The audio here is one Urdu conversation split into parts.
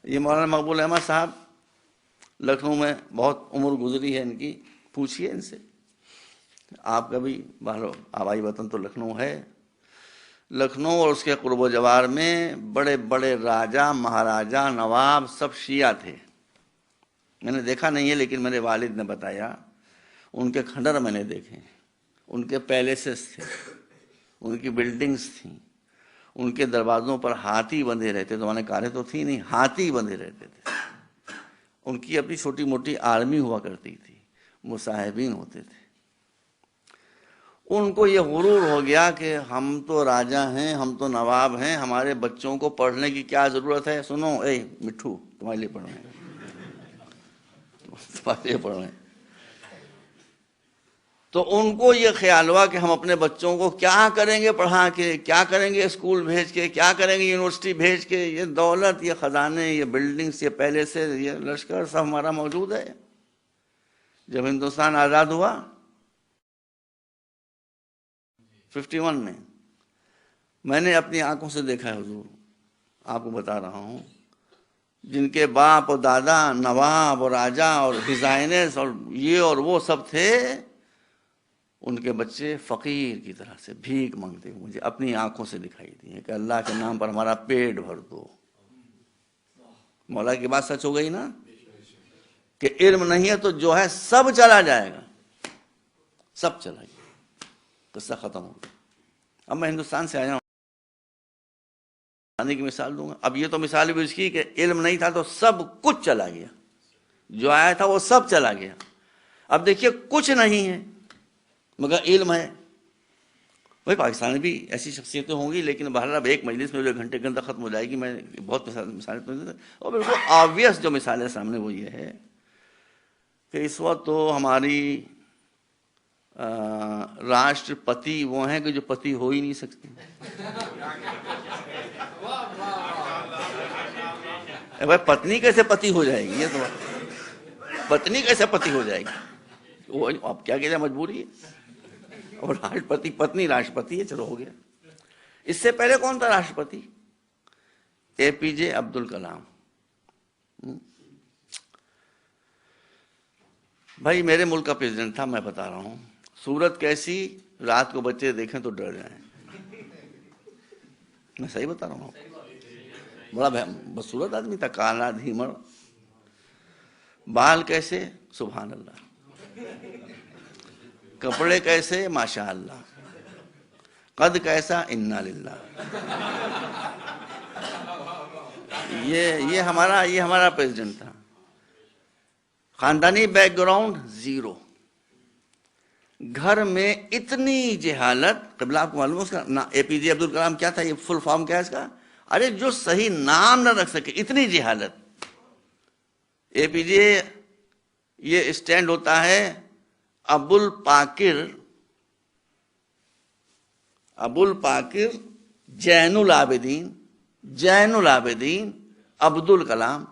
یہ مولانا مقبول احمد صاحب لکھنؤ میں بہت عمر گزری ہے ان کی، پوچھیے ان سے، آپ کا بھی باہر آبائی وطن تو لکھنؤ ہے۔ لکھنؤ اور اس کے قرب و جوار میں بڑے بڑے راجا مہاراجا نواب سب شیعہ تھے، میں نے دیکھا نہیں ہے لیکن میرے والد نے بتایا، ان کے کھنڈر میں نے دیکھے، ان کے پیلیسز تھے، ان کی بلڈنگز تھیں، ان کے دروازوں پر ہاتھی بندھے رہتے، زمانے کاریں تو تھی نہیں، ہاتھی بندھے رہتے تھے، ان کی اپنی چھوٹی موٹی آرمی ہوا کرتی تھی، مصاحبین ہوتے تھے۔ ان کو یہ غرور ہو گیا کہ ہم تو راجا ہیں، ہم تو نواب ہیں، ہمارے بچوں کو پڑھنے کی کیا ضرورت ہے؟ سنو اے مٹھو، تمہارے لیے پڑھ رہے ہیں، تمہارے لیے پڑھ رہے ہیں۔ تو ان کو یہ خیال ہوا کہ ہم اپنے بچوں کو کیا کریں گے پڑھا کے، کیا کریں گے اسکول بھیج کے، کیا کریں گے یونیورسٹی بھیج کے، یہ دولت، یہ خزانے، یہ بلڈنگز، یہ پیلیسز، یہ لشکر سب ہمارا موجود ہے۔ جب ہندوستان آزاد ہوا 51 میں، میں نے اپنی آنکھوں سے دیکھا ہے حضور، آپ کو بتا رہا ہوں، جن کے باپ اور دادا نواب اور راجا اور ڈیزائنرز اور یہ اور وہ سب تھے، ان کے بچے فقیر کی طرح سے بھیک مانگتے ہوئے مجھے اپنی آنکھوں سے دکھائی دی کہ اللہ کے نام پر ہمارا پیٹ بھر دو۔ مولا کی بات سچ ہو گئی نا کہ علم نہیں ہے تو جو ہے سب چلا جائے گا، سب چلا گیا، قصہ ختم ہو گیا۔ اب میں ہندوستان سے آیا ہوں، آنے کی مثال دوں گا۔ اب یہ تو مثال بھی اس کی کہ علم نہیں تھا تو سب کچھ چلا گیا، جو آیا تھا وہ سب چلا گیا۔ اب دیکھیے کچھ نہیں ہے مگر علم ہے۔ بھائی پاکستان میں بھی ایسی شخصیتیں ہوں گی، لیکن بہرحال اب ایک مجلس میں جو گھنٹے کے اندر ختم ہو جائے گی، میں بہت مثالیں، اور بالکل آبویس جو مثال ہے سامنے وہ یہ ہے کہ اس وقت تو ہماری راشٹرپتی وہ ہیں کہ جو پتی ہو ہی نہیں سکتے۔ بھائی پتنی کیسے پتی ہو جائے گی؟ یہ تو پتنی کیسے پتی ہو جائے گی؟ وہ اب کیا کہتے ہیں، مجبوری ہے۔ اور راشٹرپتی پتنی راشٹرپتی ہے، چلو ہو گیا۔ اس سے پہلے کون تھا راشٹرپتی؟ اے پی جے عبد الکلام۔ بھائی میرے ملک کا پریزیڈنٹ تھا، میں بتا رہا ہوں، صورت کیسی، رات کو بچے دیکھیں تو ڈر جائیں، میں صحیح بتا رہا ہوں، بڑا بدصورت آدمی تھا، کالا دھیمڑ، بال کیسے، سبحان اللہ، کپڑے کیسے، ماشاء اللہ، قد کیسا، انا للہ۔ یہ ہمارا پریزیڈنٹ تھا۔ خاندانی بیک گراؤنڈ زیرو، گھر میں اتنی جہالت، قبلہ آپ کو معلوم ہے اس کا اے پی جے عبد الکلام کیا تھا، یہ فل فارم کیا ہے اس کا؟ ارے جو صحیح نام نہ رکھ سکے، اتنی جہالت۔ اے پی جے یہ اسٹینڈ ہوتا ہے ابو الپاکر جین العابدین عبد الکلام،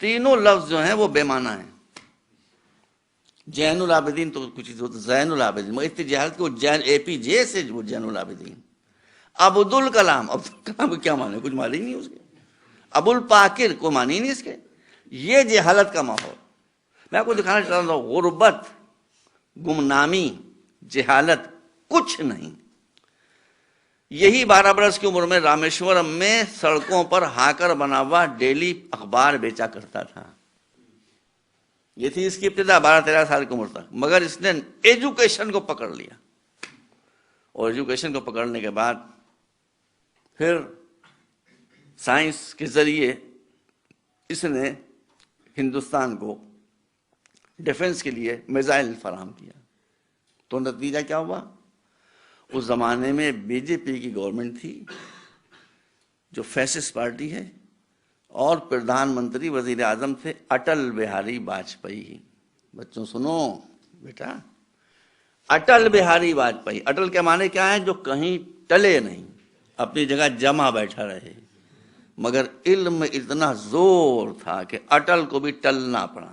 تینوں لفظ جو ہیں وہ بے معنی ہیں۔ جین العابدین تو کچھ چیز ہوتا، زین العابدین، مگر اتنی جہالت کہ وہ اے پی جے سے وہ جین العابدین۔ عبد الکلام کو کیا معنی، کچھ معنی نہیں اس کے۔ ابو الپاکر کو معنی نہیں اس کے۔ یہ جہالت کا ماحول میں آپ کو دکھانا چاہتا ہوں، غربت، گمنامی، جہالت، کچھ نہیں۔ یہی 12 برس کی عمر میں رامیشورم میں سڑکوں پر ہاکر بنا ہوا ڈیلی اخبار بیچا کرتا تھا۔ یہ تھی اس کی ابتدا 12-13 سال کی عمر تک، مگر اس نے ایجوکیشن کو پکڑ لیا، اور ایجوکیشن کو پکڑنے کے بعد پھر سائنس کے ذریعے اس نے ہندوستان کو ڈیفنس کے لیے میزائل فراہم کیا۔ تو نتیجہ کیا ہوا؟ اس زمانے میں بی جے پی کی گورنمنٹ تھی جو فیسسٹ پارٹی ہے، اور پردھان منتری وزیر اعظم تھے اٹل بہاری واجپئی۔ بچوں سنو بیٹا، اٹل بہاری واجپئی، اٹل کے معنی کیا ہے؟ جو کہیں ٹلے نہیں، اپنی جگہ جمع بیٹھا رہے، مگر علم میں اتنا زور تھا کہ اٹل کو بھی ٹلنا پڑا،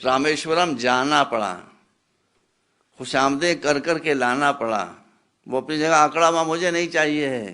رامیشورم جانا پڑا، خوش آمدیں کر کر کے لانا پڑا۔ وہ اپنی جگہ آکڑا ہوا مجھے نہیں چاہیے ہے،